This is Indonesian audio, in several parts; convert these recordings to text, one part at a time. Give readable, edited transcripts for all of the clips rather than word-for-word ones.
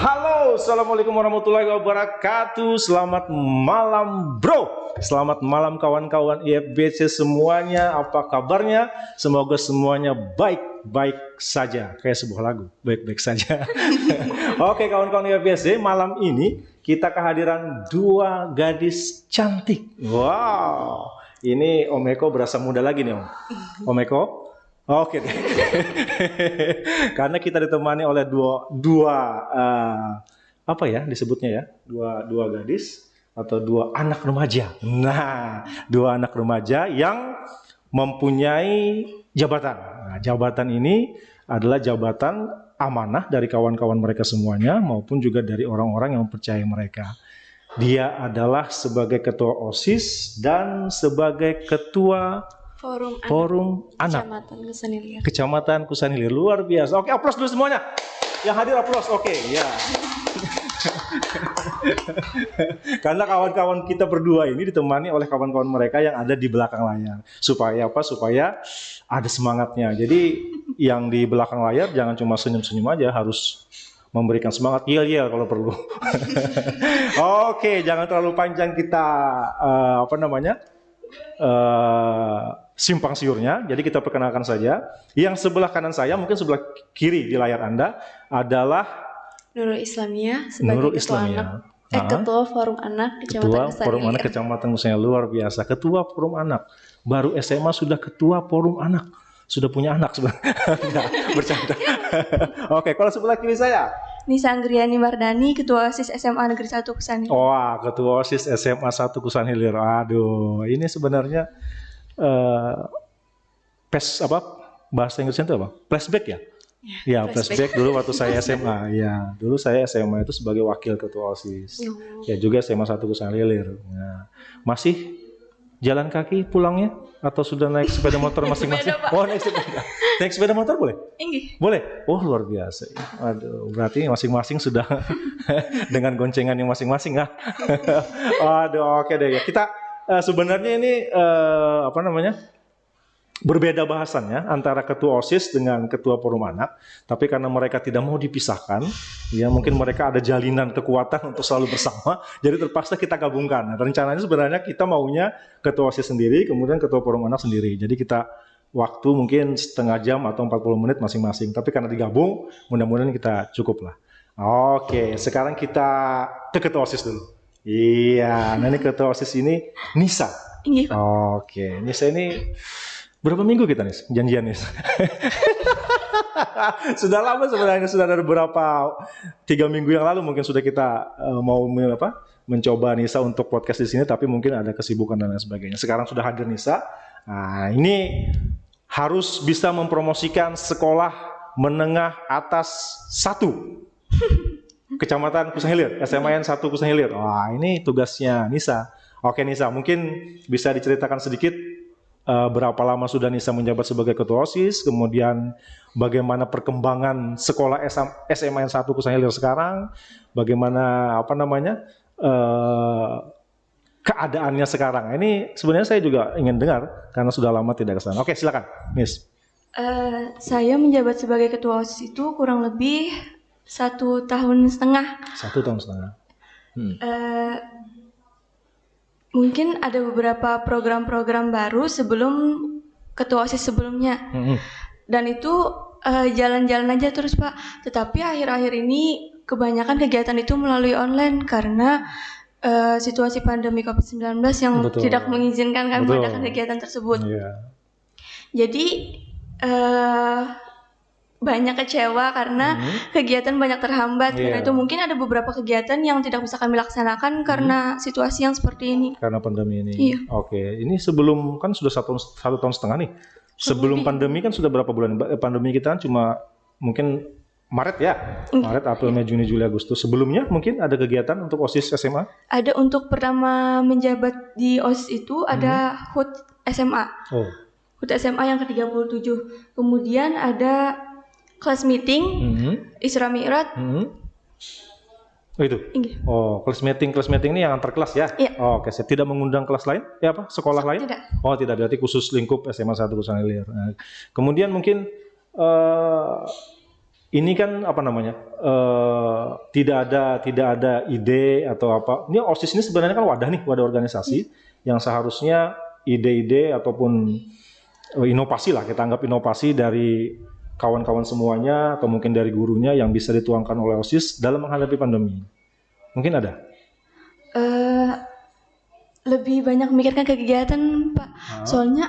Halo, assalamualaikum warahmatullahi wabarakatuh. Selamat malam, bro. Selamat malam, kawan-kawan IFBC semuanya. Apa kabarnya? Semoga semuanya baik-baik saja. Kayak sebuah lagu, baik-baik saja. Oke, kawan-kawan IFBC, malam ini kita kehadiran dua gadis cantik. Wow, ini Om Eko berasa muda lagi nih, Om. Om Eko. Oke deh. Karena kita ditemani oleh dua apa ya disebutnya ya, dua gadis atau dua anak remaja. Nah, dua anak remaja yang mempunyai jabatan. Nah, jabatan ini adalah jabatan amanah dari kawan-kawan mereka semuanya maupun juga dari orang-orang yang mempercayai mereka. Dia adalah sebagai ketua OSIS dan sebagai ketua Forum Anak Kecamatan Kusanilir. Luar biasa. Oke, aplaus dulu semuanya. Yang hadir aplaus. Oke, ya. Karena kawan-kawan kita berdua ini ditemani oleh kawan-kawan mereka yang ada di belakang layar. Supaya apa? Supaya ada semangatnya. Jadi yang di belakang layar jangan cuma senyum-senyum aja, harus memberikan semangat, yel-yel kalau perlu. Oke, jangan terlalu panjang kita simpang siurnya. Jadi kita perkenalkan saja. Yang sebelah kanan saya, mungkin sebelah kiri di layar Anda adalah Nurul Islamia sebagai ketua Forum Anak Kecamatan Kusanilir. Forum Anak Kecamatan Kusanilir. Luar biasa. Ketua Forum Anak. Baru SMA sudah ketua Forum Anak. Sudah punya anak sebenarnya. Bercanda. Oke, kalau sebelah kiri saya Nisa Anggriani Mardani, Ketua OSIS SMA Negeri 1 Kusanilir. Wah, Ketua OSIS SMA 1 Kusanilir. Aduh, ini sebenarnya bahasa Inggrisnya itu apa? Flashback ya? Ya, flashback dulu waktu saya SMA. Ya, dulu saya SMA itu sebagai wakil ketua OSIS. Ya, juga SMA 1 Kusanilir. Nah, masih jalan kaki pulangnya atau sudah naik sepeda motor masing-masing? Oh, naik sepeda. Naik sepeda motor boleh? Boleh. Oh, luar biasa. Aduh, berarti masing-masing sudah dengan goncengan yang masing-masing ya. Aduh, oke deh ya. Kita sebenarnya ini berbeda bahasannya antara ketua OSIS dengan ketua Forum Anak, tapi karena mereka tidak mau dipisahkan, ya mungkin mereka ada jalinan kekuatan untuk selalu bersama, jadi terpaksa kita gabungkan. Nah, rencananya sebenarnya kita maunya ketua OSIS sendiri, kemudian ketua Forum Anak sendiri. Jadi kita waktu mungkin setengah jam atau 40 menit masing-masing, tapi karena digabung, mudah-mudahan kita cukup lah. Oke, sekarang kita ke ketua OSIS dulu. Iya, nah ini ketua OSIS ini Nisa. Oke, Nisa ini berapa minggu kita nih janjian nih? Sudah lama sebenarnya, sudah ada beberapa 3 minggu yang lalu mungkin sudah kita mau mencoba Nisa untuk podcast di sini, tapi mungkin ada kesibukan dan lain sebagainya. Sekarang sudah hadir Nisa. Nah, ini harus bisa mempromosikan sekolah menengah atas 1 Kecamatan Kusanilir, SMAN 1 Kusanilir. Wah, ini tugasnya Nisa. Oke Nisa, mungkin bisa diceritakan sedikit berapa lama sudah Nisa menjabat sebagai ketua OSIS, kemudian bagaimana perkembangan sekolah SMAN 1 Kusanilir sekarang, bagaimana keadaannya sekarang. Ini sebenarnya saya juga ingin dengar karena sudah lama tidak ke sana. Oke, silakan, Nis. Saya menjabat sebagai ketua OSIS itu kurang lebih 1 tahun setengah. 1 tahun setengah. Mungkin ada beberapa program-program baru sebelum ketua OSIS sebelumnya. Dan itu jalan-jalan aja terus Pak. Tetapi akhir-akhir ini kebanyakan kegiatan itu melalui online karena situasi pandemi COVID-19 yang tidak mengizinkan kami mengadakan kegiatan tersebut. Jadi banyak kecewa karena kegiatan banyak terhambat. Karena itu mungkin ada beberapa kegiatan yang tidak bisa kami laksanakan karena situasi yang seperti ini. Karena pandemi ini. Iya. Oke, ini sebelum kan sudah 1 tahun setengah nih. Sebelum pandemi kan sudah berapa bulan? Pandemi kita kan cuma mungkin Maret ya. Maret, April, Mei, Juni, Juli, Agustus. Sebelumnya mungkin ada kegiatan untuk OSIS SMA? Ada. Untuk pertama menjabat di OSIS itu ada HUT SMA. HUT SMA yang ke-37. Kemudian ada kelas meeting, Isra Mi'raj. Oh itu? Oh, kelas meeting ini yang antar kelas ya? Iya. Oh, oke, saya tidak mengundang kelas lain? Ya apa? Sekolah lain? Tidak. Oh, tidak, berarti khusus lingkup SMA 1 Kusanilir. Nah, kemudian mungkin ini kan apa namanya? Tidak ada ide atau apa. Ini OSIS ini sebenarnya kan wadah nih, wadah organisasi yang seharusnya ide-ide ataupun inovasi lah, kita anggap inovasi dari kawan-kawan semuanya atau mungkin dari gurunya yang bisa dituangkan oleh OSIS dalam menghadapi pandemi. Mungkin ada? Eh, Lebih banyak memikirkan kegiatan, Pak. Soalnya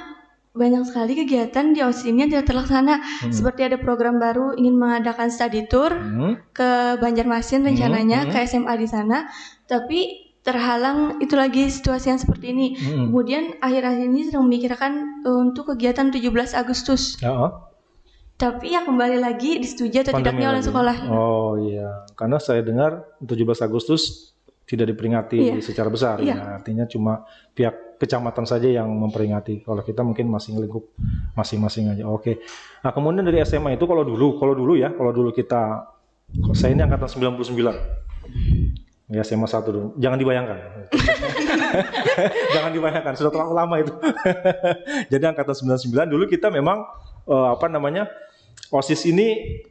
banyak sekali kegiatan di OSIS ini yang tidak terlaksana. Seperti ada program baru ingin mengadakan study tour ke Banjarmasin rencananya, ke SMA di sana. Tapi terhalang itu lagi situasi yang seperti ini. Kemudian akhir-akhir ini sedang memikirkan untuk kegiatan 17 Agustus. Tapi ya kembali lagi disetujui atau Pandemi tidaknya oleh lagi. sekolah. Oh iya, karena saya dengar 17 Agustus tidak diperingati secara besar ya. Artinya cuma pihak kecamatan saja yang memperingati. Kalau kita mungkin masih ngelingkup masing-masing aja. Oke. Nah, kemudian dari SMA itu kalau dulu kita, saya ini angkatan 99. Ya SMA 1 dulu. Jangan dibayangkan. Jangan dibayangkan, sudah terlalu lama itu. Jadi angkatan 99 dulu kita memang OSIS ini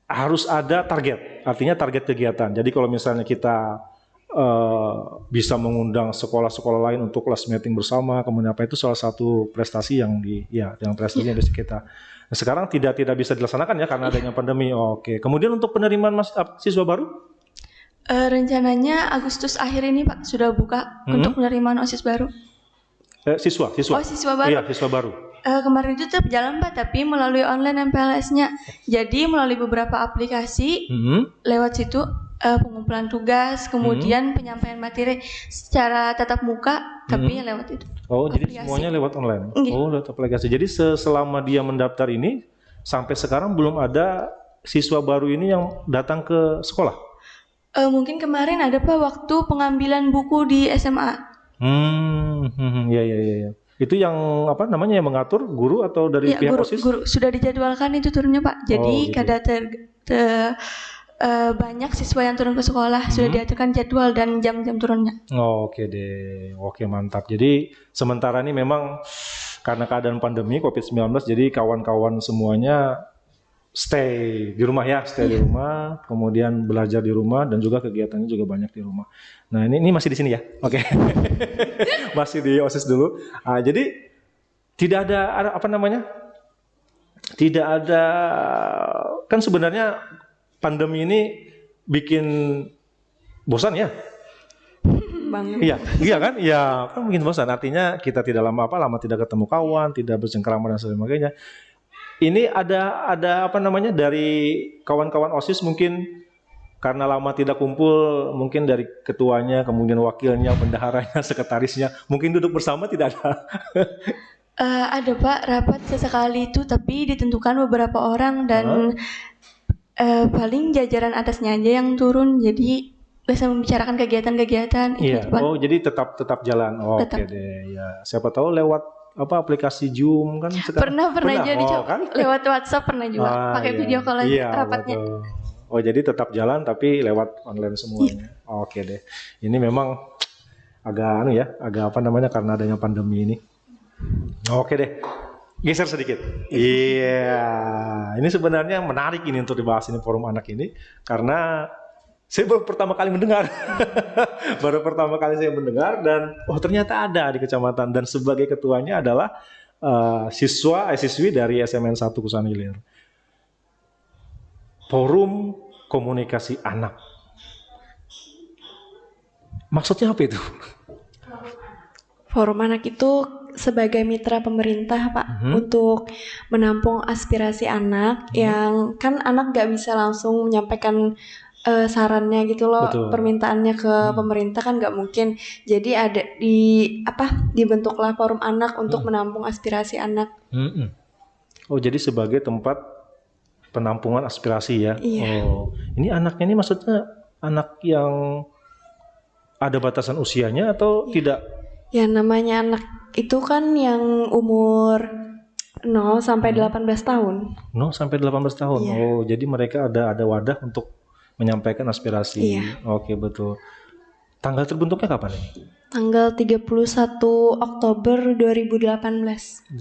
harus ada target. Artinya target kegiatan. Jadi kalau misalnya kita bisa mengundang sekolah-sekolah lain untuk class meeting bersama, kemudian apa itu salah satu prestasi yang prestasi yang bisa kita. Nah, sekarang tidak bisa dilaksanakan ya karena adanya pandemi. Oke. Kemudian untuk penerimaan siswa baru? Rencananya Agustus akhir ini Pak sudah buka untuk penerimaan OSIS baru. Siswa. Oh, siswa baru. Iya, siswa baru. Kemarin itu tetap jalan Pak, tapi melalui online MPLS-nya. Jadi melalui beberapa aplikasi lewat situ pengumpulan tugas, kemudian penyampaian materi secara tatap muka, tapi lewat itu. Oh, aplikasi. Jadi semuanya lewat online. Oh, lewat aplikasi. Jadi selama dia mendaftar ini sampai sekarang belum ada siswa baru ini yang datang ke sekolah. Mungkin kemarin ada Pak waktu pengambilan buku di SMA. Ya. Itu yang yang mengatur guru atau dari pihak OSIS? Guru sudah dijadwalkan itu turunnya Pak. Jadi kada banyak siswa yang turun ke sekolah, sudah diaturkan jadwal dan jam-jam turunnya. Oke deh, oke mantap. Jadi sementara ini memang karena keadaan pandemi COVID-19, jadi kawan-kawan semuanya stay di rumah, kemudian belajar di rumah dan juga kegiatannya juga banyak di rumah. Nah ini masih di sini ya, oke. Masih di OSIS dulu. Jadi tidak ada tidak ada, kan sebenarnya pandemi ini bikin bosan ya. Banget. Iya kan? Iya, kan bikin bosan. Artinya kita tidak lama tidak ketemu kawan, tidak bercengkrama dan sebagainya. Ini ada dari kawan-kawan OSIS mungkin karena lama tidak kumpul, mungkin dari ketuanya, kemudian wakilnya, bendaharanya, sekretarisnya, mungkin duduk bersama tidak ada. Ada Pak, rapat sesekali itu, tapi ditentukan beberapa orang dan paling jajaran atasnya aja yang turun, jadi bisa membicarakan kegiatan-kegiatan. Iya. Oh, jadi tetap jalan. Oke deh. Ya, siapa tahu lewat aplikasi Zoom kan sekarang. Pernah jadi kan? Lewat WhatsApp pernah juga pakai video call aja rapatnya. Betul. Oh, jadi tetap jalan tapi lewat online semuanya. Oke deh. Ini memang agak karena adanya pandemi ini. Oke deh. Geser sedikit. Iya. Ini sebenarnya menarik ini untuk dibahas ini forum anak ini karena saya baru pertama kali mendengar. Dan ternyata ada di kecamatan dan sebagai ketuanya adalah siswi dari SMN 1 Kusaran Ilir. Forum Komunikasi Anak. Maksudnya apa itu? Forum Anak itu sebagai mitra pemerintah Pak untuk menampung aspirasi anak yang kan anak nggak bisa langsung menyampaikan sarannya gitu loh. Betul. Permintaannya ke pemerintah kan nggak mungkin, jadi ada dibentuklah forum anak untuk menampung aspirasi anak. Oh, jadi sebagai tempat penampungan aspirasi ya. Iya. Oh, ini anaknya ini maksudnya anak yang ada batasan usianya atau tidak? Ya namanya anak itu kan yang umur 0 sampai 18 tahun. 0 sampai 18 tahun. Iya. Oh, jadi mereka ada wadah untuk menyampaikan aspirasi. Iya. Oke, betul. Tanggal terbentuknya kapan ini? Tanggal 31 Oktober 2018.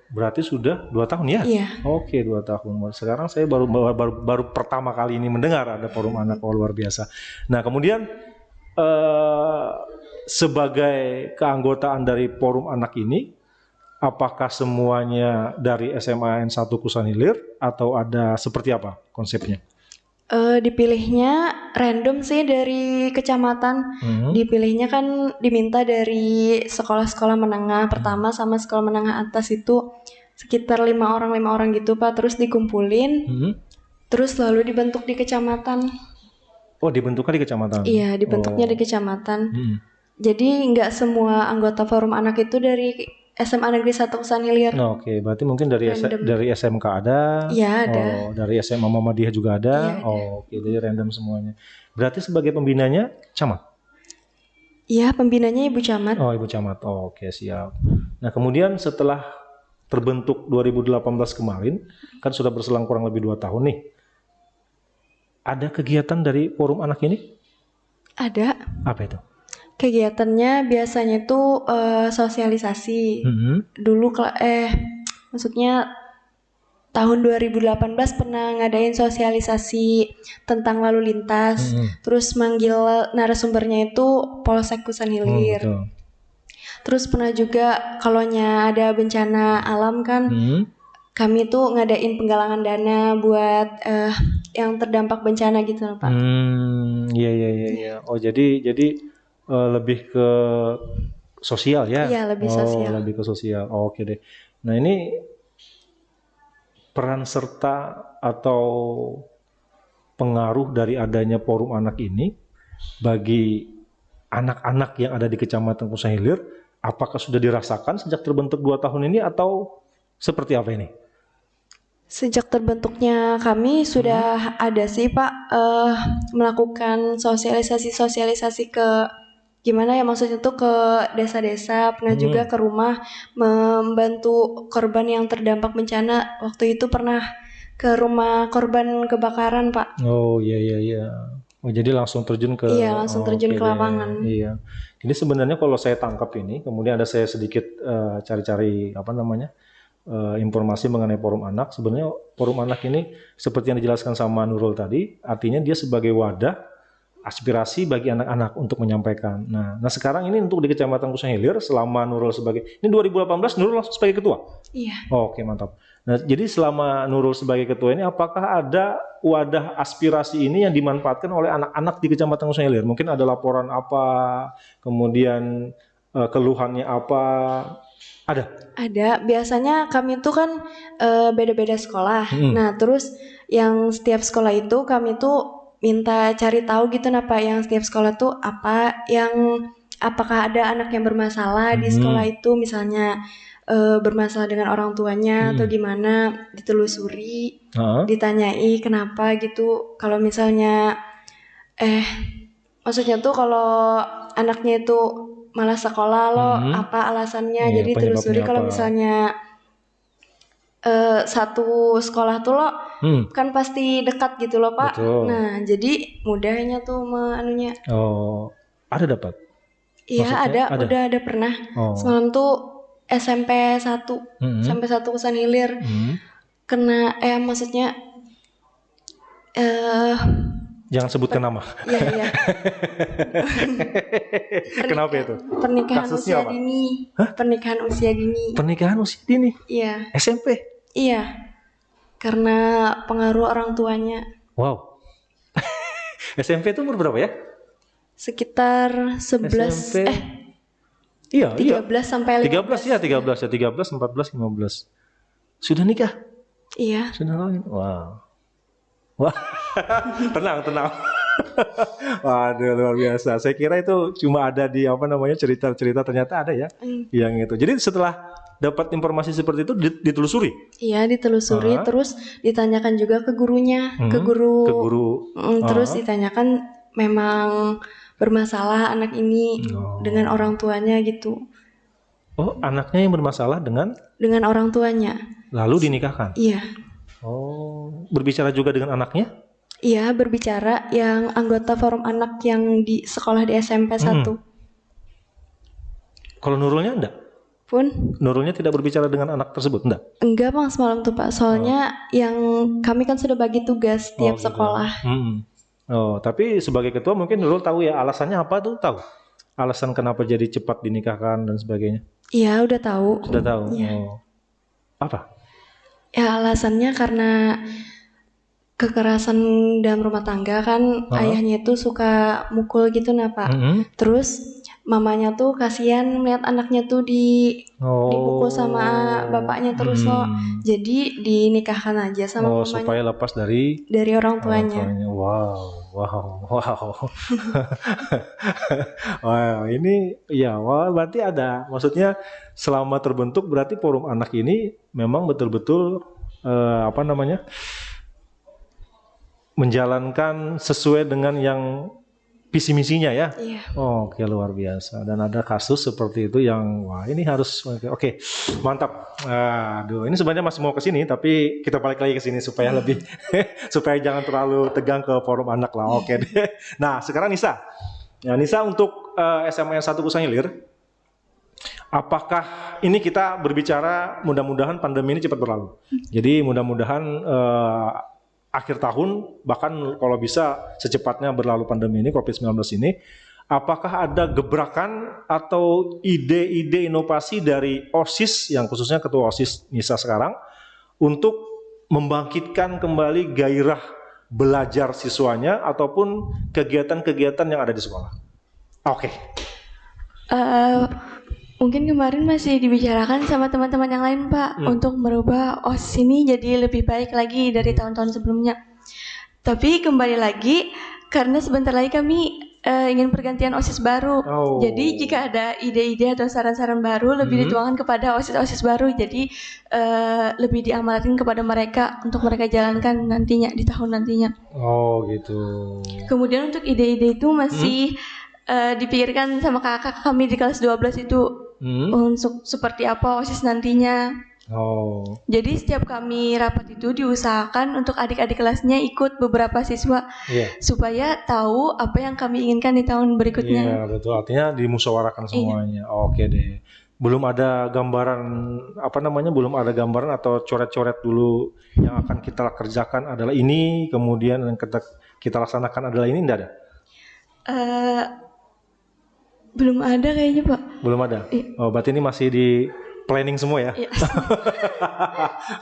Berarti sudah 2 tahun ya? Iya. Oke, 2 tahun. Sekarang saya baru pertama kali ini mendengar ada forum anak. Luar biasa. Nah, kemudian sebagai keanggotaan dari forum anak ini, apakah semuanya dari SMA N1 Kusan Hilir atau ada seperti apa konsepnya? Dipilihnya random sih dari kecamatan. Dipilihnya kan diminta dari sekolah-sekolah menengah pertama sama sekolah menengah atas itu sekitar 5 orang gitu Pak. Terus dikumpulin, terus lalu dibentuk di kecamatan. Oh, dibentuknya di kecamatan? Iya, dibentuknya di kecamatan. Jadi nggak semua anggota forum anak itu dari SMA Negeri 1 Kusan Hilir. Oke, berarti mungkin dari SMK ada. Iya, ada. Oh, dari SMA Muhammadiyah juga ada. Iya, ada. Oke, jadi random semuanya. Berarti sebagai pembinanya camat? Iya, pembinanya Ibu Camat. Oh, Ibu Camat. Oh, oke, siap. Nah, kemudian setelah terbentuk 2018 kemarin, kan sudah berselang kurang lebih 2 tahun nih. Ada kegiatan dari forum anak ini? Ada. Apa itu? Kegiatannya biasanya itu sosialisasi. Dulu maksudnya tahun 2018 pernah ngadain sosialisasi tentang lalu lintas. Terus manggil narasumbernya itu Polsek Kusan Hilir. Terus pernah juga kalaunya ada bencana alam kan, kami tuh ngadain penggalangan dana buat yang terdampak bencana gitu loh, Pak. Iya. Oh, jadi lebih ke sosial ya? Iya, lebih sosial. Lebih ke sosial. Oh, oke deh. Nah, ini peran serta atau pengaruh dari adanya forum anak ini bagi anak-anak yang ada di Kecamatan Kusan Hilir, apakah sudah dirasakan sejak terbentuk 2 tahun ini atau seperti apa ini? Sejak terbentuknya kami sudah ada sih Pak melakukan sosialisasi ke gimana ya, maksudnya tuh ke desa-desa, pernah juga ke rumah membantu korban yang terdampak bencana. Waktu itu pernah ke rumah korban kebakaran Pak. Oh iya. Oh, jadi langsung terjun ke langsung terjun ke lapangan. Iya. Jadi sebenarnya kalau saya tangkap ini, kemudian ada saya sedikit cari-cari informasi mengenai forum anak. Sebenarnya forum anak ini seperti yang dijelaskan sama Nurul tadi, artinya dia sebagai wadah aspirasi bagi anak-anak untuk menyampaikan. Nah, sekarang ini untuk di Kecamatan Kusan Hilir selama Nurul ini 2018 Nurul langsung sebagai ketua. Iya. Oke, mantap. Nah, jadi selama Nurul sebagai ketua ini, apakah ada wadah aspirasi ini yang dimanfaatkan oleh anak-anak di Kecamatan Kusan Hilir? Mungkin ada laporan apa, kemudian keluhannya apa? Ada. Biasanya kami tuh kan beda-beda sekolah. Nah, terus yang setiap sekolah itu kami tuh minta cari tahu gitu Pak, yang setiap sekolah tuh apakah ada anak yang bermasalah di sekolah itu, misalnya bermasalah dengan orang tuanya atau gimana, ditelusuri, ditanyai kenapa gitu. Kalau misalnya maksudnya tuh kalau anaknya itu malas sekolah apa alasannya, jadi telusuri. Kalau misalnya satu sekolah tuh kan pasti dekat gitu loh Pak. Betul. Nah, jadi mudahnya tuh meanunya. Oh, ada dapat? Iya, udah ada pernah. Semalam tuh SMP 1 sampai 1 Kusan Hilir. Kena maksudnya jangan sebutkan nama. Iya. Kenapa itu? Pernikahan Kasusnya usia apa? dini. Pernikahan usia dini. Pernikahan usia dini? Iya. SMP? Iya. Karena pengaruh orang tuanya. Wow. SMP itu umur berapa ya? Sekitar 11 SMP. Iya. 13 sampai 15. 13, 14, 15. Sudah nikah? Iya. Sudah kawin. Wow. Wah. tenang. Waduh, luar biasa. Saya kira itu cuma ada di cerita-cerita, ternyata ada ya yang itu. Jadi setelah dapat informasi seperti itu ditelusuri? Iya, ditelusuri. Terus ditanyakan juga ke gurunya, ke guru. Terus ditanyakan memang bermasalah anak ini dengan orang tuanya gitu. Oh, anaknya yang bermasalah dengan orang tuanya. Lalu dinikahkan? Iya. Oh, berbicara juga dengan anaknya? Iya, berbicara yang anggota forum anak yang di sekolah di SMP 1. Kalau Nurulnya enggak? Pun Nurulnya tidak berbicara dengan anak tersebut, enggak? enggak Bang semalam tuh Pak, soalnya yang kami kan sudah bagi tugas tiap gitu. sekolah. Oh, tapi sebagai ketua mungkin Nurul tahu ya alasannya apa tuh, tahu? Alasan kenapa jadi cepat dinikahkan dan sebagainya? Iya, udah tahu. Sudah tahu. Iya. Oh. Apa? Ya alasannya karena kekerasan dalam rumah tangga kan, ayahnya itu suka mukul gitu nah Pak. Terus mamanya tuh kasihan melihat anaknya tuh dipukul sama bapaknya terus loh. Jadi dinikahkan aja sama mamanya. Supaya lepas dari orang tuanya. Wow. Wow, ini ya, berarti ada, maksudnya selama terbentuk berarti forum anak ini memang betul-betul menjalankan sesuai dengan yang visi misinya ya. Iya. Oke, luar biasa. Dan ada kasus seperti itu yang wah ini harus oke, mantap. Aduh, ini sebenarnya masih mau ke sini tapi kita balik lagi ke sini supaya lebih supaya jangan terlalu tegang ke forum anak lah. Oke deh. Nah, sekarang Nisa. Ya, Nisa untuk SMA 1 Kusangilir. Apakah ini kita berbicara mudah-mudahan pandemi ini cepat berlalu. Jadi mudah-mudahan akhir tahun, bahkan kalau bisa secepatnya berlalu pandemi ini, COVID-19 ini, apakah ada gebrakan atau ide-ide inovasi dari OSIS, yang khususnya Ketua OSIS Nisa sekarang, untuk membangkitkan kembali gairah belajar siswanya ataupun kegiatan-kegiatan yang ada di sekolah? Oke. Mungkin kemarin masih dibicarakan sama teman-teman yang lain Pak untuk merubah OSIS ini jadi lebih baik lagi dari tahun-tahun sebelumnya. Tapi kembali lagi karena sebentar lagi kami ingin pergantian OSIS baru. Jadi jika ada ide-ide atau saran-saran baru lebih dituangkan kepada OSIS-OSIS baru. Jadi lebih diamanatkan kepada mereka untuk mereka jalankan nantinya di tahun nantinya. Oh gitu. Kemudian untuk ide-ide itu masih dipikirkan sama kakak kami di kelas 12 itu untuk seperti apa OSIS nantinya. Jadi setiap kami rapat itu diusahakan untuk adik-adik kelasnya ikut beberapa siswa supaya tahu apa yang kami inginkan di tahun berikutnya. Iya betul, artinya dimusyawarahkan semuanya. Oke deh. Belum ada gambaran belum ada gambaran atau coret-coret dulu yang akan kita kerjakan adalah ini, kemudian yang kita laksanakan adalah ini, enggak ada? Belum ada kayaknya Pak. Belum ada? Oh, berarti ini masih di planning semua ya? Iya.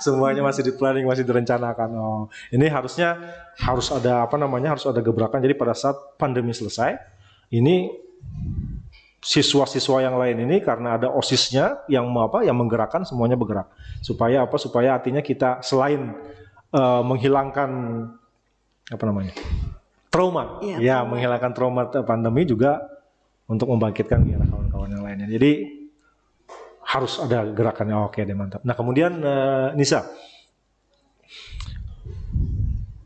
Semuanya masih di planning, masih direncanakan. Ini harus ada harus ada gebrakan. Jadi pada saat pandemi selesai, ini siswa-siswa yang lain ini karena ada OSIS-nya yang menggerakkan, semuanya bergerak. Supaya artinya kita selain menghilangkan trauma. Ya, menghilangkan trauma pandemi juga untuk membangkitkan kawan-kawan yang lainnya. Jadi harus ada gerakannya. Oke deh, mantap. Nah kemudian Nisa,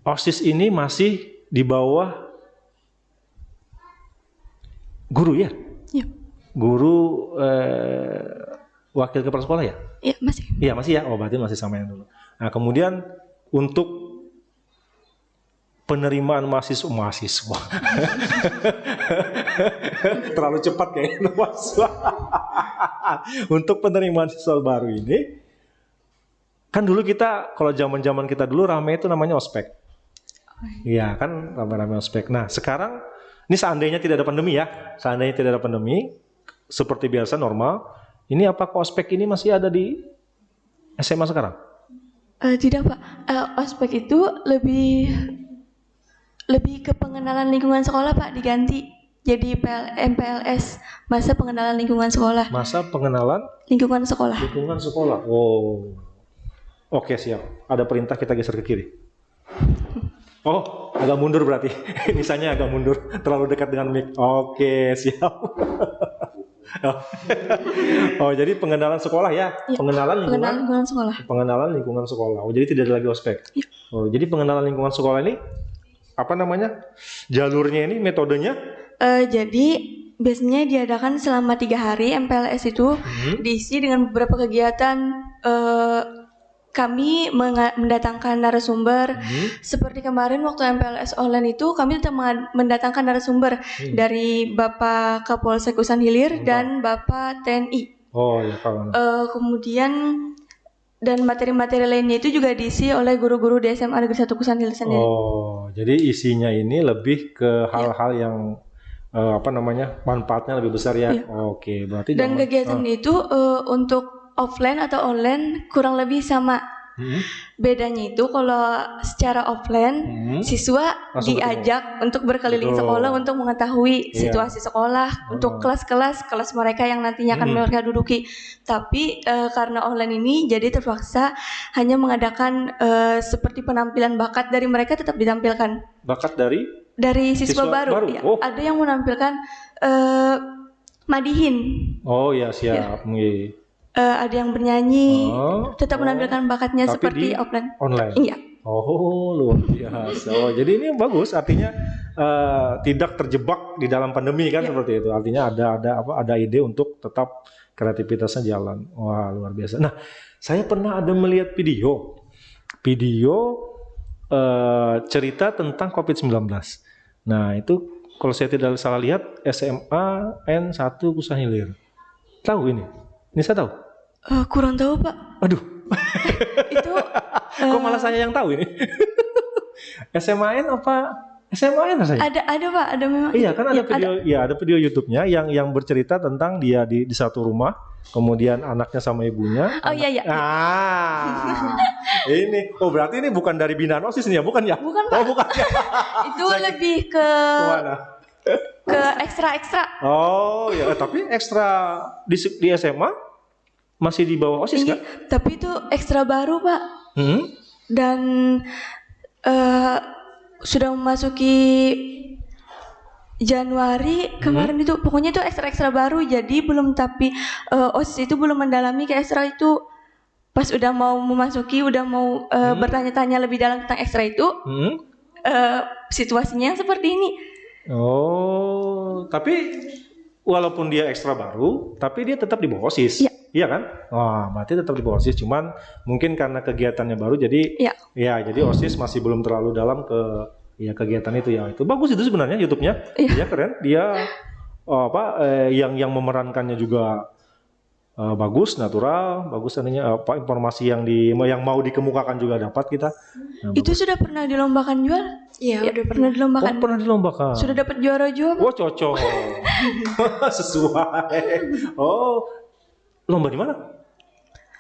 OSIS ini masih di bawah guru ya? Iya. Guru wakil kepala sekolah ya? Iya masih. Iya masih ya. Oh berarti masih sama yang dulu. Nah kemudian untuk penerimaan mahasiswa terlalu cepat kayaknya mahasiswa. Untuk penerimaan siswa baru ini kan dulu kita, kalau zaman kita dulu rame itu namanya ospek. Iya kan, rame ospek. Nah sekarang ini seandainya tidak ada pandemi ya, seperti biasa normal, ini apakah ospek ini masih ada di SMA sekarang? Tidak Pak, ospek itu lebih ke pengenalan lingkungan sekolah Pak, diganti jadi MPLS, masa pengenalan lingkungan sekolah. Masa pengenalan lingkungan sekolah. Oh, oke siap. Ada perintah kita geser ke kiri. Oh, agak mundur berarti. Nisanya agak mundur, terlalu dekat dengan mic. Oke siap. Oh jadi pengenalan sekolah ya? Pengenalan lingkungan sekolah. Pengenalan lingkungan sekolah. Oh jadi tidak ada lagi ospek. Ya. Oh jadi pengenalan lingkungan sekolah ini jalurnya ini, metodenya? Jadi biasanya diadakan selama 3 hari. MPLS itu diisi dengan beberapa kegiatan kami mendatangkan narasumber. Seperti kemarin waktu MPLS online itu kami tetap mendatangkan narasumber dari Bapak Kapolsek Usan Hilir dan Bapak TNI. Oh ya kawan. Kemudian dan materi-materi lainnya itu juga diisi oleh guru-guru di SMA Negeri 1 Kusan Hilir sendiri. Oh, jadi isinya ini lebih ke hal-hal yang manfaatnya lebih besar ya. Oke, berarti dan kegiatan itu untuk offline atau online kurang lebih sama. Bedanya itu kalau secara offline siswa langsung diajak untuk berkeliling sekolah untuk mengetahui situasi sekolah, untuk kelas mereka yang nantinya akan mereka duduki. Tapi karena online ini jadi terpaksa hanya mengadakan seperti penampilan bakat dari mereka tetap ditampilkan. Bakat dari siswa baru. Ya. Ada yang menampilkan madihin. Oh ya siap. Ya. Ada yang bernyanyi, tetap menampilkan bakatnya seperti online. Iya. Oh luar biasa. Oh jadi ini bagus, artinya tidak terjebak di dalam pandemi kan seperti itu. Artinya ada ide untuk tetap kreativitasnya jalan. Wah luar biasa. Nah saya pernah ada melihat video cerita tentang COVID-19. Nah itu kalau saya tidak salah lihat SMA N1 Kusan Hilir. Tahu ini? Nisa tahu? Kurang tahu Pak. Aduh. Itu kok malah saya yang tahu ini? SMA N apa? SMA N saya? Ada Pak, ada memang. Iya kan ada video, ada video YouTube-nya yang bercerita tentang dia di satu rumah, kemudian anaknya sama ibunya. Oh iya. Ini, berarti ini bukan dari binaan OSIS nih ya, bukan ya? Bukan Pak. Oh bukan. Itu lebih ke ekstra. Oh ya, tapi ekstra di SMA masih di bawah OSIS kan? Tapi itu ekstra baru Pak. Dan sudah memasuki Januari kemarin itu, pokoknya itu ekstra baru. Jadi OSIS itu belum mendalami ke ekstra itu. Pas udah mau memasuki, udah mau bertanya-tanya lebih dalam tentang ekstra itu, situasinya seperti ini. Oh, tapi walaupun dia ekstra baru, tapi dia tetap di bawah OSIS. Iya kan? Wah, berarti tetap di bawah OSIS. Cuman mungkin karena kegiatannya baru, jadi jadi OSIS masih belum terlalu dalam ke kegiatan itu ya. Itu bagus itu sebenarnya YouTube-nya. Dia keren. Dia yang memerankannya juga bagus, natural, bagus artinya informasi yang mau dikemukakan juga dapat kita. Itu sudah pernah dilombakan jual? Iya, udah pernah dilombakan. Oh, pernah dilombakan. Sudah dapat juara juga. Oh, cocok. Sesuai. Oh, lomba di mana?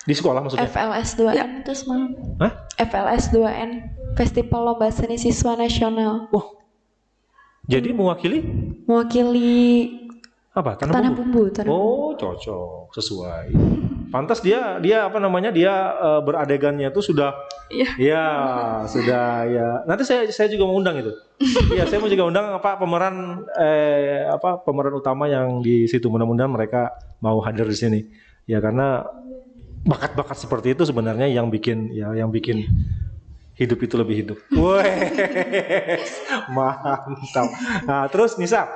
Di sekolah maksudnya? FLS 2N terus malam. Hah? FLS 2N, Festival Lomba Seni Siswa Nasional. Oh. Jadi mewakili apa? Tanah bumbu. Oh, cocok, sesuai. Pantas dia beradegannya tuh sudah sudah. Nanti saya juga mau undang itu. Saya mau juga undang pemeran utama yang di situ. Mudah-mudahan mereka mau hadir di sini. Ya karena bakat-bakat seperti itu sebenarnya yang bikin hidup itu lebih hidup. Wes, mantap. Nah, terus Nisa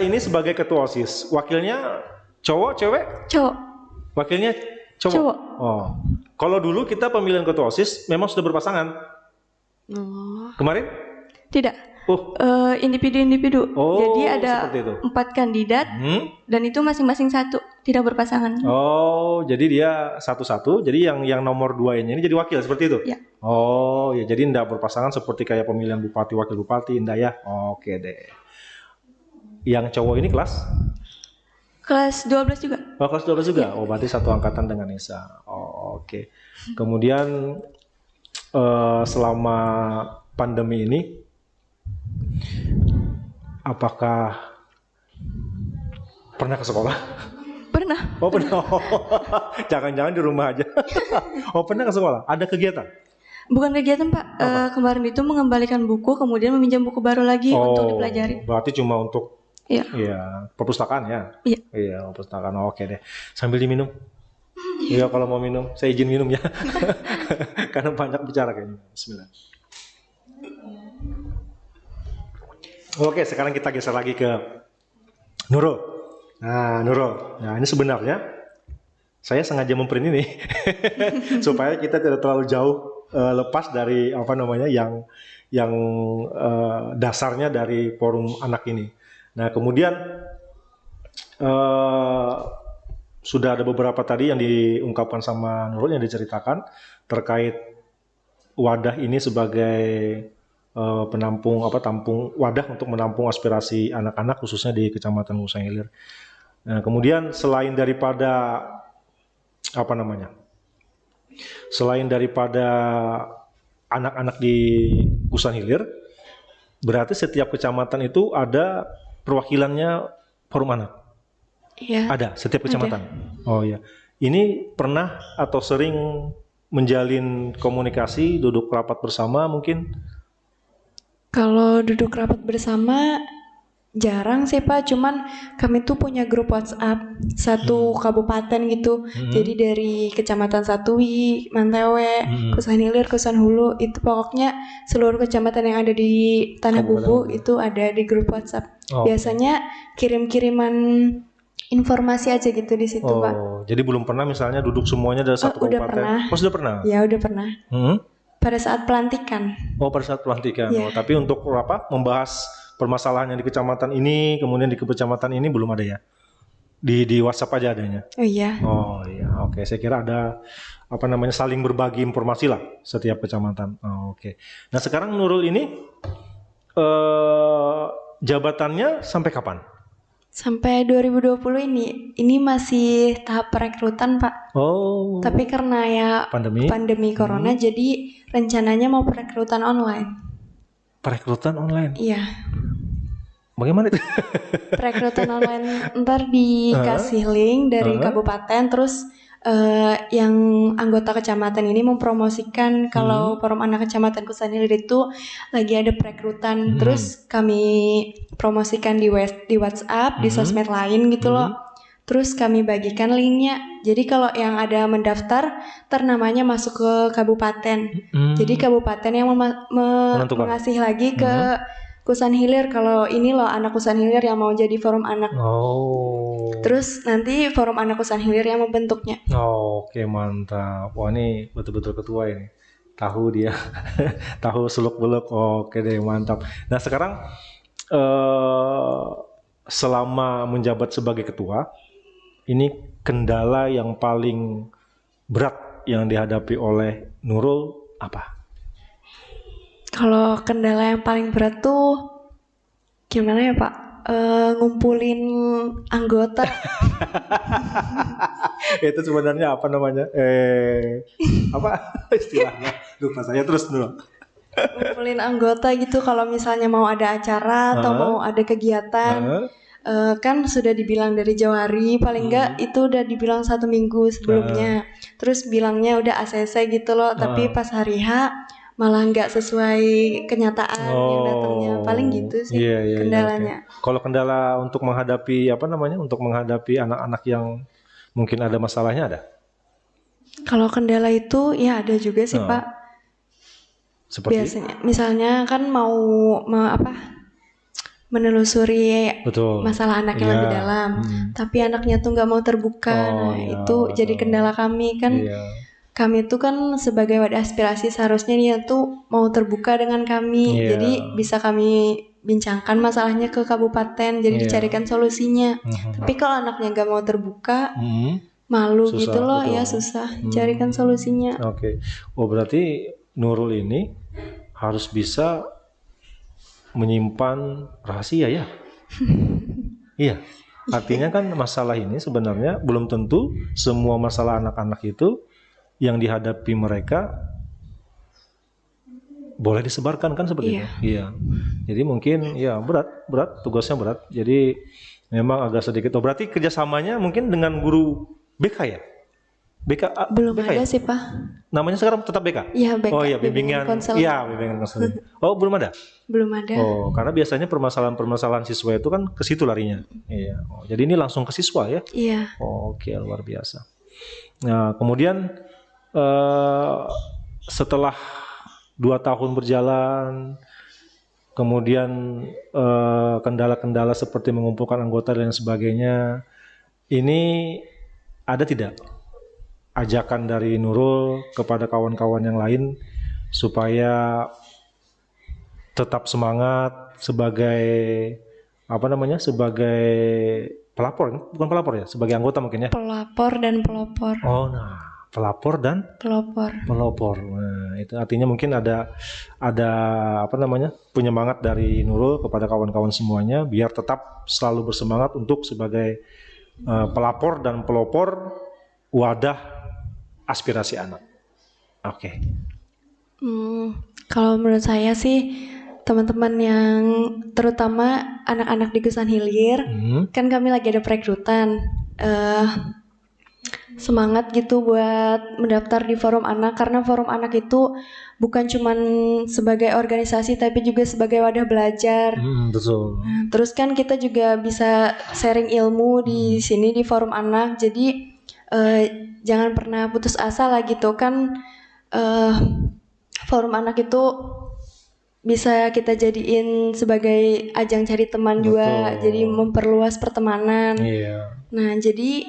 ini sebagai ketua OSIS, wakilnya cowok, cewek? Cowok. Wakilnya cowok. Oh. Kalau dulu kita pemilihan ketua OSIS memang sudah berpasangan. Kemarin? Tidak. Individu-individu. Jadi ada 4 kandidat dan itu masing-masing satu, tidak berpasangan. Oh, jadi dia satu-satu. Jadi yang nomor 2 ini jadi wakil seperti itu? Ya. Oh, ya jadi tidak berpasangan seperti kayak pemilihan bupati, wakil bupati, indah ya. Oke deh. Yang cowok ini kelas 12 juga. Oh, kelas 12 juga. Oh, berarti satu angkatan dengan Nisa. Oh, oke. Kemudian selama pandemi ini apakah pernah ke sekolah? Pernah. Oh, pernah. Jangan-jangan di rumah aja. Oh, pernah ke sekolah? Ada kegiatan? Bukan kegiatan Pak. Kemarin itu mengembalikan buku, kemudian meminjam buku baru lagi untuk dipelajari. Berarti cuma untuk perpustakaan ya? Iya, perpustakaan. Oke deh. Sambil diminum. Iya, kalau mau minum, saya izin minum ya. Karena banyak bicara kayaknya. Bismillah. Oke, sekarang kita geser lagi ke Nurul. Nah, Nurul. Nah, ini sebenarnya saya sengaja memprint ini supaya kita tidak terlalu jauh lepas dari apa namanya yang dasarnya dari forum anak ini. Nah kemudian sudah ada beberapa tadi yang diungkapkan sama Nurul yang diceritakan terkait wadah ini sebagai penampung tampung wadah untuk menampung aspirasi anak-anak khususnya di Kecamatan Kusang Hilir. Nah kemudian selain daripada selain daripada anak-anak di Kusang Hilir, berarti setiap kecamatan itu ada perwakilannya forum anak. Iya. Ada setiap kecamatan. Ada. Oh iya. Ini pernah atau sering menjalin komunikasi, duduk rapat bersama mungkin? Kalau duduk rapat bersama jarang sih Pak, cuman kami tuh punya grup WhatsApp satu kabupaten gitu. Jadi dari Kecamatan Satui, Mantewe, Kusang Hilir, Kusang Hulu, itu pokoknya seluruh kecamatan yang ada di Tanah Bubu itu ada di grup WhatsApp. Biasanya kirim-kiriman informasi aja gitu di situ Pak. Jadi belum pernah misalnya duduk semuanya dari satu udah kabupaten? Pernah. Oh sudah pernah? Ya udah pernah. Pada saat pelantikan. Oh pada saat pelantikan. Yeah. Tapi untuk membahas permasalahan yang di kecamatan ini, kemudian di kecamatan ini belum ada ya? Di WhatsApp aja adanya? Oh iya. Oh iya, oke. Saya kira ada saling berbagi informasi lah setiap kecamatan. Oke. Nah sekarang Nurul ini jabatannya sampai kapan? Sampai 2020 ini masih tahap perekrutan Pak. Oh. Tapi karena ya pandemi corona, jadi rencananya mau perekrutan online. Perekrutan online? Iya. Bagaimana itu? Perekrutan online ntar dikasih link dari kabupaten, terus yang anggota kecamatan ini mempromosikan kalau forum anak kecamatan Kusang Hilir itu lagi ada perekrutan, terus kami promosikan di WhatsApp, di sosmed lain gitu loh. Terus kami bagikan linknya. Jadi kalau yang ada mendaftar, namanya masuk ke kabupaten. Jadi kabupaten yang mengasih lagi ke Kusang Hilir kalau ini loh anak Kusang Hilir yang mau jadi forum anak. Terus nanti forum anak Kusang Hilir yang membentuknya. Oke mantap. Wah ini betul-betul ketua ini. Tahu dia, tahu seluk-beluk. Oke deh mantap. Nah sekarang selama menjabat sebagai ketua, ini kendala yang paling berat yang dihadapi oleh Nurul apa? Kalau kendala yang paling berat tuh gimana ya Pak? Ngumpulin anggota. Itu sebenarnya apa namanya? Apa istilahnya? Lupa saya terus dulu. Ngumpulin anggota gitu kalau misalnya mau ada acara atau mau ada kegiatan. Kan sudah dibilang dari jauh hari, paling enggak itu udah dibilang 1 minggu sebelumnya. Terus bilangnya udah ACC gitu loh, tapi pas hari H malah nggak sesuai kenyataan yang datangnya. Paling gitu sih kendalanya. Okay. Kalau kendala untuk menghadapi untuk menghadapi anak-anak yang mungkin ada masalahnya ada? Kalau kendala itu ya ada juga sih Pak. Seperti? Biasanya misalnya kan mau menelusuri masalah anaknya lebih dalam, tapi anaknya tuh nggak mau terbuka. Itu jadi kendala kami kan. Kami tuh kan sebagai wadah aspirasi seharusnya dia tuh mau terbuka dengan kami, jadi bisa kami bincangkan masalahnya ke kabupaten, jadi dicarikan solusinya. Tapi kalau anaknya nggak mau terbuka, malu susah, gitu loh, ya susah carikan solusinya. Oke. Oh berarti Nurul ini harus bisa menyimpan rahasia ya? Iya. Artinya kan masalah ini sebenarnya belum tentu semua masalah anak-anak itu yang dihadapi mereka boleh disebarkan kan seperti itu. Iya. Jadi mungkin ya berat tugasnya berat. Jadi memang agak sedikit. Oh berarti kerjasamanya mungkin dengan guru BK ya? Belum BK ada ya? sih Pak. Namanya sekarang tetap BK? Iya BK. Oh iya bimbingan konseling. Iya bimbingan konseling. Oh belum ada? Belum ada. Oh karena biasanya permasalahan siswa itu kan ke situ larinya. Iya. Oh, jadi ini langsung ke siswa ya? Iya. Oh, oke luar biasa. Nah kemudian setelah 2 tahun berjalan, kemudian kendala-kendala seperti mengumpulkan anggota dan sebagainya, ini ada tidak ajakan dari Nurul kepada kawan-kawan yang lain supaya tetap semangat sebagai sebagai pelapor, bukan pelapor ya, sebagai anggota mungkin ya. Pelapor dan pelopor. Oh, nah, pelapor dan pelopor. Nah, itu artinya mungkin ada penyemangat dari Nurul kepada kawan-kawan semuanya biar tetap selalu bersemangat untuk sebagai pelapor dan pelopor wadah aspirasi anak. Oke. Kalau menurut saya sih teman-teman yang terutama anak-anak di Gusan Hilir, kan kami lagi ada perekrutan. Semangat gitu buat mendaftar di forum anak, karena forum anak itu bukan cuman sebagai organisasi tapi juga sebagai wadah belajar. Betul. Nah, terus kan kita juga bisa sharing ilmu di sini di forum anak, jadi jangan pernah putus asa lah gitu kan. Forum anak itu bisa kita jadiin sebagai ajang cari teman juga, jadi memperluas pertemanan. Iya. Nah, jadi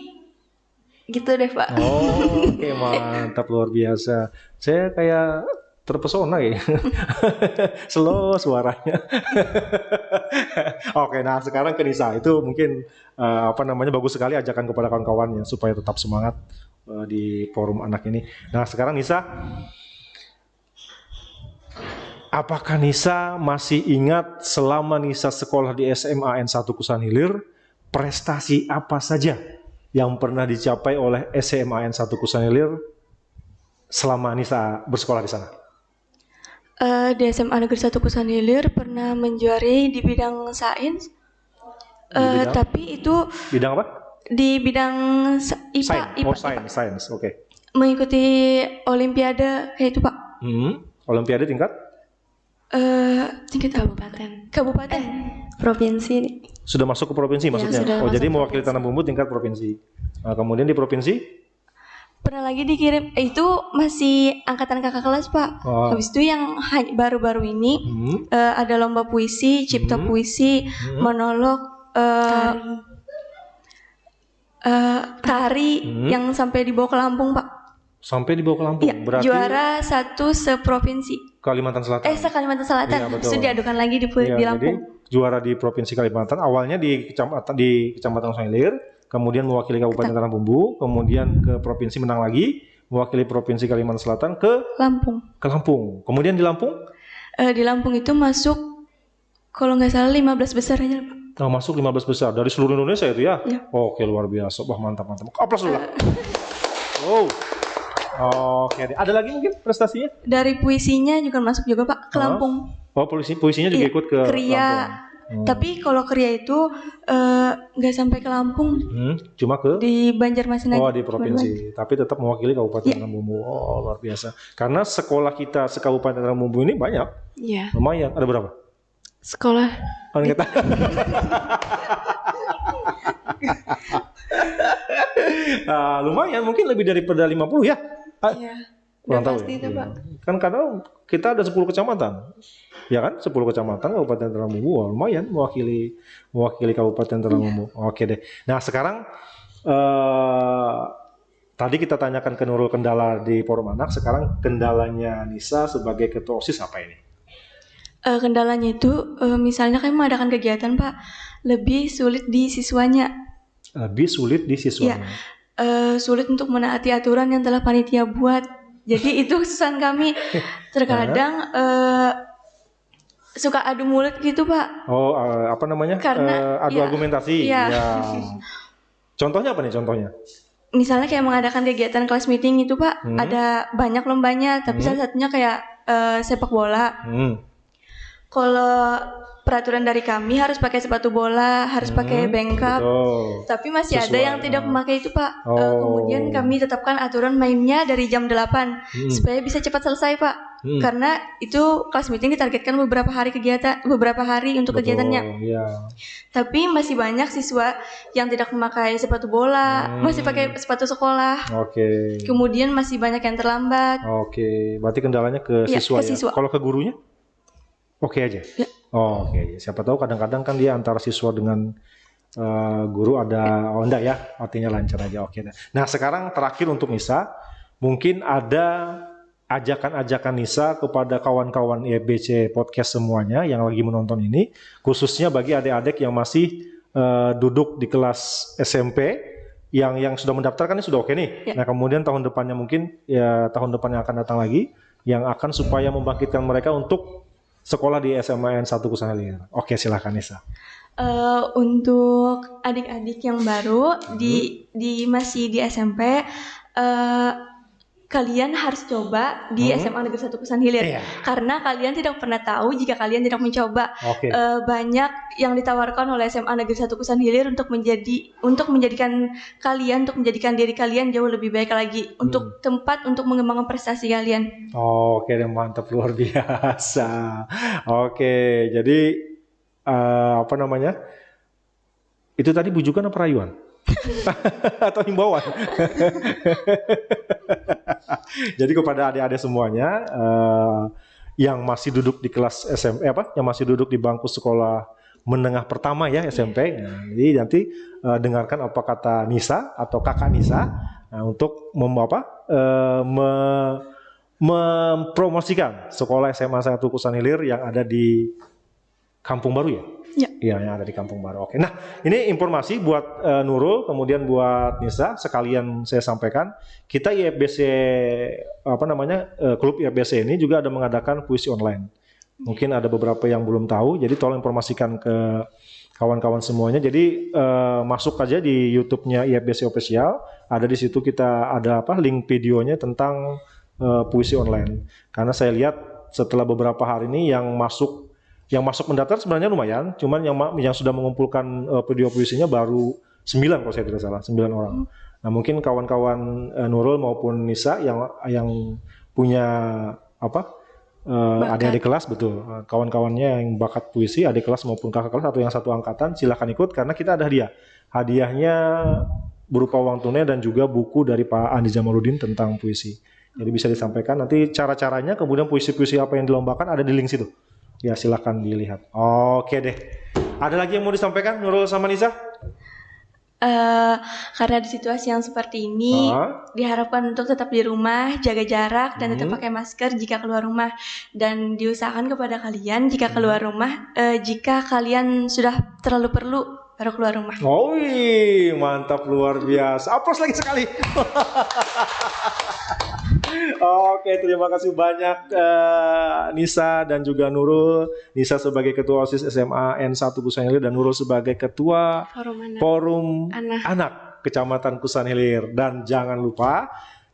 gitu deh Pak. Oh, oke, mantap, luar biasa. Saya kayak terpesona ya. Slow suaranya. Oke, nah sekarang ke Nisa. Itu mungkin bagus sekali ajakan kepada kawan-kawannya supaya tetap semangat di forum anak ini. Nah, sekarang Nisa, apakah Nisa masih ingat selama Nisa sekolah di SMA N1 Kusan Hilir, prestasi apa saja yang pernah dicapai oleh SMA N1 Kusan Hilir selama Nisa bersekolah di sana? Di SMA Negeri 1 Kusan Hilir pernah menjuarai di bidang sains. Tapi itu bidang apa? Di bidang IPA. Sains. Oke. Mengikuti olimpiade kayak itu Pak. Olimpiade tingkat? Tingkat kabupaten. Provinsi. Sudah masuk ke provinsi maksudnya? Jadi mewakili Tanah Bumbu tingkat provinsi. Kemudian di provinsi? Pernah lagi dikirim, itu masih angkatan kakak kelas Pak. Habis itu yang baru-baru ini ada lomba puisi, cipta puisi, monolog, tari yang sampai dibawa ke Lampung Pak. Sampai dibawa ke Lampung? Iya, berarti juara 1 seprovinsi. Kalimantan Selatan. Kalimantan Selatan. Iya, Terus diadukan lagi di Lampung. Jadi juara di provinsi Kalimantan, awalnya di Kecamatan Kusan Hilir, kemudian mewakili Kabupaten Tanah Bumbu, kemudian ke provinsi menang lagi, mewakili provinsi Kalimantan Selatan ke Lampung. Kemudian di Lampung? Di Lampung itu masuk, kalau nggak salah 15 besar aja Pak. Nah, masuk 15 besar dari seluruh Indonesia itu ya? Iya. Oke, luar biasa. Wah, mantap. Aplaus dulu lah. Oke, ada lagi mungkin prestasinya? Dari puisinya juga masuk juga Pak ke Lampung. Puisinya juga ikut ke Kriya. Lampung. Tapi kalau Kriya itu nggak sampai ke Lampung. Cuma ke? Di Banjarmasin aja. Di provinsi. Tapi tetap mewakili Kabupaten Tanah Bumbu. Oh, luar biasa. Karena sekolah kita se-Kabupaten Tanah Bumbu ini banyak. Iya. Lumayan. Ada berapa? Sekolah. Lumayan, mungkin lebih daripada 50 ya? Iya. Kurang tahu pasti ya? itu Pak. Kan kadang kita ada 10 kecamatan. Ya kan? 10 kecamatan Kabupaten Tanah Bumbu. Lumayan mewakili Kabupaten Tanah Bumbu. Oke deh. Nah, sekarang tadi kita tanyakan ke Nurul kendala di forum anak, sekarang kendalanya Nisa sebagai ketua OSIS apa ini? Kendalanya itu misalnya kami mengadakan kegiatan Pak, lebih sulit di siswanya. Lebih sulit di siswanya. Ya, sulit untuk menaati aturan yang telah panitia buat. Jadi itu kesusahan kami. Terkadang suka adu mulut gitu Pak. Karena adu argumentasi. Iya. Ya. Contohnya apa nih contohnya? Misalnya kayak mengadakan kegiatan kelas meeting itu Pak, ada banyak lombanya, tapi salah satunya kayak sepak bola. Kalau peraturan dari kami harus pakai sepatu bola, harus pakai bengkap. Tapi masih ada yang tidak memakai itu Pak. Kemudian kami tetapkan aturan mainnya dari jam 8 supaya bisa cepat selesai Pak. Karena itu kelas meeting ditargetkan beberapa hari untuk kegiatannya. Yeah. Tapi masih banyak siswa yang tidak memakai sepatu bola, masih pakai sepatu sekolah. Oke. Kemudian masih banyak yang terlambat. Oke, berarti kendalanya ke siswa ya. Kalau ke gurunya? Oke aja. Ya. Oke. Siapa tahu kadang-kadang kan dia antara siswa dengan guru ada, oh enggak ya, artinya lancar aja, oke. Nah sekarang terakhir untuk Nisa, mungkin ada ajakan-ajakan Nisa kepada kawan-kawan IFBC Podcast semuanya yang lagi menonton ini, khususnya bagi adik-adik yang masih duduk di kelas SMP, yang sudah mendaftarkan ini sudah oke nih. Nah kemudian tahun depannya mungkin, ya tahun depan yang akan datang lagi, yang akan supaya membangkitkan mereka untuk sekolah di SMAN 1 Kusan Hilir. Oke, silahkan Nisa. Untuk adik-adik yang baru masih di SMP, kalian harus coba di SMA Negeri 1 Kusan Hilir, karena kalian tidak pernah tahu jika kalian tidak mencoba. Banyak yang ditawarkan oleh SMA Negeri 1 Kusan Hilir untuk menjadikan diri kalian jauh lebih baik lagi, untuk tempat untuk mengembangkan prestasi kalian. Oke, mantap, luar biasa. Oke, jadi apa namanya? Itu tadi bujukan apa rayuan? Atau himbauan? Jadi kepada adik-adik semuanya yang masih duduk di kelas SMP, yang masih duduk di bangku sekolah menengah pertama ya SMP. Nah, jadi nanti dengarkan apa kata Nisa atau kakak Nisa untuk mempromosikan sekolah SMA 1 Kusan Hilir yang ada di Kampung Baru ya? Iya, yang ada di Kampung Baru. Oke. Nah, ini informasi buat Nurul, kemudian buat Nisa, sekalian saya sampaikan, kita IFBC klub IFBC ini juga ada mengadakan puisi online. Mungkin ada beberapa yang belum tahu, jadi tolong informasikan ke kawan-kawan semuanya. Jadi masuk aja di YouTube-nya IFBC Official, ada di situ kita ada link videonya tentang puisi online. Karena saya lihat setelah beberapa hari ini yang masuk mendaftar sebenarnya lumayan, cuman yang sudah mengumpulkan video puisinya baru 9 kalau saya tidak salah, 9 orang. Nah mungkin kawan-kawan Nurul maupun Nisa yang punya adik-adik kelas, betul, kawan-kawannya yang bakat puisi, adik kelas maupun kakak kelas atau yang satu angkatan, silahkan ikut karena kita ada hadiahnya berupa uang tunai dan juga buku dari Pak Andi Jamaludin tentang puisi. Jadi bisa disampaikan nanti cara-caranya, kemudian puisi-puisi apa yang dilombakan ada di link situ. Ya silahkan dilihat. Oke deh. Ada lagi yang mau disampaikan Nurul sama Nisa? Karena di situasi yang seperti ini diharapkan untuk tetap di rumah, jaga jarak dan tetap pakai masker jika keluar rumah, dan diusahakan kepada kalian jika keluar rumah, jika kalian sudah terlalu perlu baru keluar rumah. Mantap, luar biasa. Aplaus lagi sekali. Oke, terima kasih banyak Nisa dan juga Nurul. Nisa sebagai Ketua OSIS SMA N1 Kusan Hilir dan Nurul sebagai Ketua Forum Anak Kecamatan Kusan Hilir. Dan jangan lupa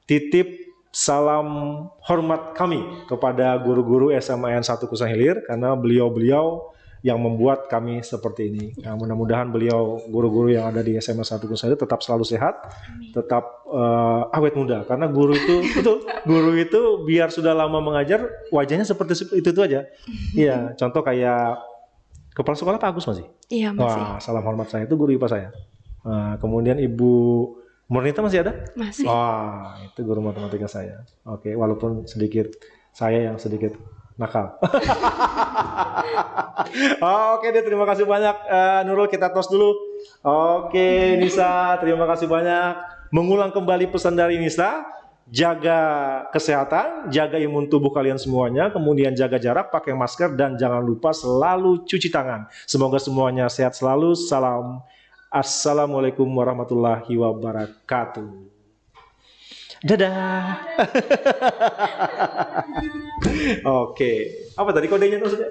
titip salam hormat kami kepada guru-guru SMA N1 Kusan Hilir karena beliau-beliau yang membuat kami seperti ini. Nah, mudah-mudahan beliau guru-guru yang ada di SMA 1 Kusan Hilir tetap selalu sehat, tetap awet muda. Karena guru itu biar sudah lama mengajar wajahnya seperti itu aja. Iya, contoh kayak kepala sekolah Pak Agus masih. Iya masih. Wah, salam hormat saya itu guru IPA saya. Kemudian Ibu Murnita masih ada? Masih. Wah, itu guru matematika saya. Oke, walaupun saya yang sedikit nakal. Oke deh, terima kasih banyak Nurul, kita tos dulu. Oke Nisa, terima kasih banyak. Mengulang kembali pesan dari Nisa, jaga kesehatan, jaga imun tubuh kalian semuanya, kemudian jaga jarak, pakai masker, dan jangan lupa selalu cuci tangan. Semoga semuanya sehat selalu. Assalamualaikum warahmatullahi wabarakatuh. Dadah. Oke. Apa tadi kodenya maksudnya?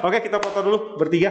Oke, kita foto dulu bertiga.